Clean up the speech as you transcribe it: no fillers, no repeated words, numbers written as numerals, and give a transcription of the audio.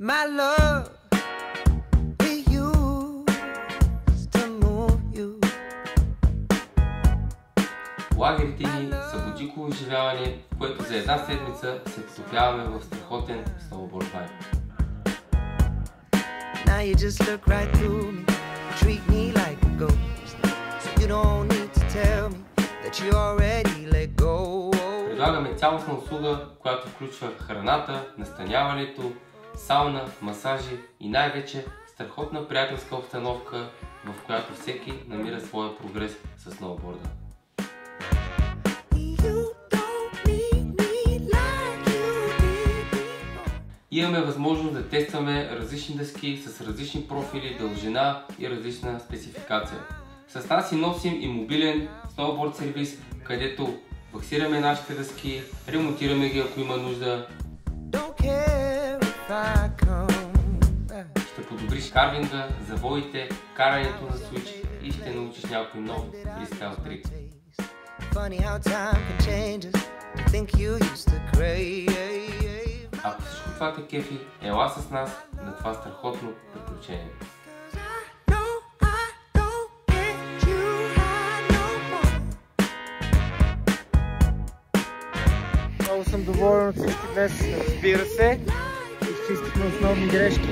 My love, we used to move you. Лагерите ни са бодиково изживяване, в което за една седмица се потопяваме в страхотен сноуборд вайб. Now you just look right through me, treat me like a ghost. So you don't need to tell me that you already let go. Предлагаме цялостна услуга, която включва храната, настаняването, сауна, масажи и най-вече страхотна приятелска обстановка, в която всеки намира своя прогрес с сноуборда. Имаме възможност да тестваме различни дъски с различни профили, дължина и различна спецификация. С нас си носим и мобилен сноуборд сервис, където ваксираме нашите дъски, ремонтираме ги ако има нужда. Ще подобриш карвинга, завоите, карането на свич и ще научиш някой нов фристайл трик. Ако всичко това те кефи, ела с нас на това страхотно приключение. Много съм доволен от всички днес, разбира се. Изчистихме основни грешки.